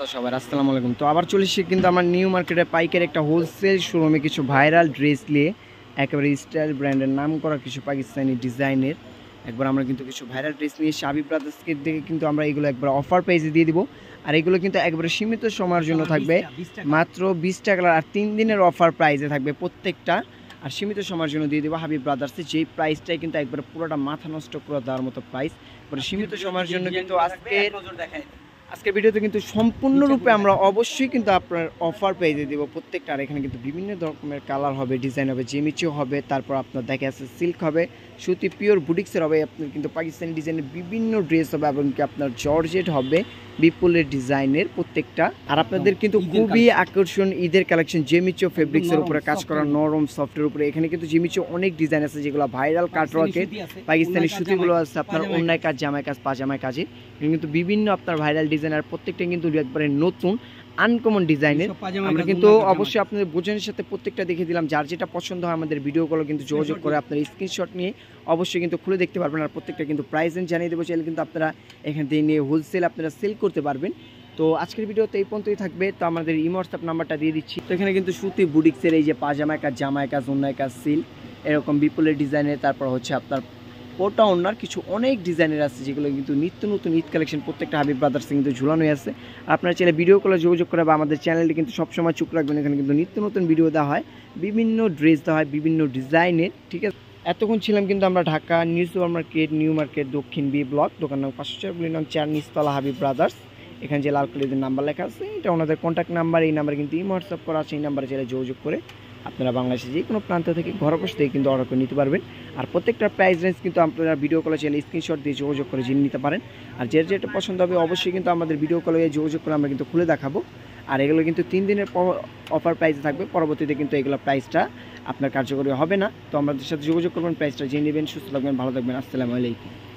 তো সবার আসসালামু আলাইকুম। তো আবার চলে এসেছি কিন্তু আমার নিউ মার্কেটে পাইকারি একটা হোলসেল শোরুমে কিছু ভাইরাল ড্রেস নিয়ে, একেবারে স্টাইল ব্র্যান্ডের নাম করা কিছু পাকিস্তানি ডিজাইনের একবার আমরা কিন্তু কিছু ভাইরাল ড্রেস নিয়ে শাবি ব্রাদার্সকে দেখে কিন্তু আমরা এগুলো একবার অফার প্রাইসে দিয়ে দিব। আর এগুলো কিন্তু একবারে সীমিত সময়ের জন্য থাকবে, মাত্র 20 টাকা আর 3 দিনের অফার প্রাইসে থাকবে প্রত্যেকটা। আর সীমিত সময়ের জন্য দিয়ে দেবো হাবিব ব্রাদার্সে, যেই প্রাইসটাই কিন্তু একবারে পুরোটা মাথা নষ্ট করে দেওয়ার মতো প্রাইস। সীমিত সময়ের জন্য কিন্তু আজকের ভিডিওতে কিন্তু সম্পূর্ণরূপে আমরা অবশ্যই কিন্তু আপনার অফার পেয়ে দিব প্রত্যেকটা। আর এখানে কিন্তু বিভিন্ন রকমের কালার হবে, ডিজাইন হবে, জেমিচো হবে, তারপর আপনার দেখে আছে সিল্ক হবে, সুতি পিওর বুটিক্সের হবে, আপনার কিন্তু পাকিস্তানি ডিজাইনের বিভিন্ন ড্রেস হবে এবং কি আপনার জর্জেট হবে বিপুলের ডিজাইনের প্রত্যেকটা। আর আপনাদের কিন্তু খুবই আকর্ষণ ঈদের কালেকশন জেমিচো ফেব্রিক্সের উপরে কাজ করা নরম সফটের উপরে। এখানে কিন্তু জেমিচো অনেক ডিজাইন আছে যেগুলো ভাইরাল কাটওয়ার্কের, পাকিস্তানি সুতিগুলো আছে আপনার অন্যায় কাজ, জামাই কাজ, পাজামায় কাজে কিন্তু বিভিন্ন আপনার ভাইরাল ডিজাইন। আর প্রত্যেকটা কিন্তু একবারে নতুন আনকমন ডিজাইনের। আমরা কিন্তু অবশ্যই আপনাদের বোঝানোর সাথে প্রত্যেকটা দেখে দিলাম, যার যেটা পছন্দ হয় আমাদের ভিডিওগুলো কিন্তু যোগাযোগ করে আপনার স্ক্রিনশট নিয়ে অবশ্যই কিন্তু খুলে দেখতে পারবেন। আর প্রত্যেকটা কিন্তু প্রাইস জানিয়ে দেবো, চাইলে কিন্তু আপনারা এখান থেকে নিয়ে হোলসেল আপনারা সেল করতে পারবেন। তো আজকের ভিডিওতে এই পর্যন্তই থাকবে। তো আমাদের হোয়াটসঅ্যাপ নাম্বারটা দিয়ে দিচ্ছি। তো এখানে কিন্তু সুতি বুটিক্সের এই যে পাজামায় কাজ, জামায় কাজ, অন্যায় কাজ, সিল্ক এরকম বিপুলের ডিজাইনের, তারপর হচ্ছে আপনার ওটা ওনার কিছু অনেক ডিজাইনের আছে যেগুলো কিন্তু নিত্য নতুন ঈদ কালেকশন প্রত্যেকটা হাবিব ব্রাদার্সে কিন্তু ঝুলানোই আছে। আপনারা চাইলে ভিডিও কলে যোগাযোগ করে বা আমাদের চ্যানেলটি কিন্তু সবসময় চোখ রাখবেন, এখানে কিন্তু নিত্য নতুন ভিডিও দেওয়া হয়, বিভিন্ন ড্রেস দেওয়া হয় বিভিন্ন ডিজাইনের। ঠিক আছে, এতক্ষণ ছিলাম কিন্তু আমরা Dhaka new super market, new market, দক্ষিণ বি ব্লক, দোকান নাম 504 নিচতলা হাবিব ব্রাদার্স। এখানে যে লাল কালিদের নাম্বার লেখা আছে এটা ওনাদের কন্ট্যাক্ট নাম্বার। এই নাম্বারে কিন্তু হোয়াটসঅ্যাপ করা আছে, এই নাম্বারে চাইলে যোগাযোগ করে আপনারা বাংলাদেশে যে কোনো প্রান্ত থেকে ঘরে বসে থেকে কিন্তু অর্ডার করে নিতে পারবেন। আর প্রত্যেকটা প্রাইস রেঞ্জ কিন্তু আপনারা ভিডিও কলে চাইলে স্ক্রিনশট দিয়ে যোগাযোগ করে জেনে নিতে পারেন। আর যে যেটা পছন্দ হবে অবশ্যই কিন্তু আমাদের ভিডিও কলে যোগাযোগ করে আমরা কিন্তু খুলে দেখাবো। আর এগুলো কিন্তু 3 দিনের অফার প্রাইসে থাকবে, পরবর্তীতে কিন্তু এগুলো প্রাইসটা আপনার কার্যকরী হবে না। তো আমাদের সাথে যোগাযোগ করবেন, প্রাইসটা জেনে নেবেন। সুস্থ থাকবেন, ভালো থাকবেন, আসসালামু আলাইকুম।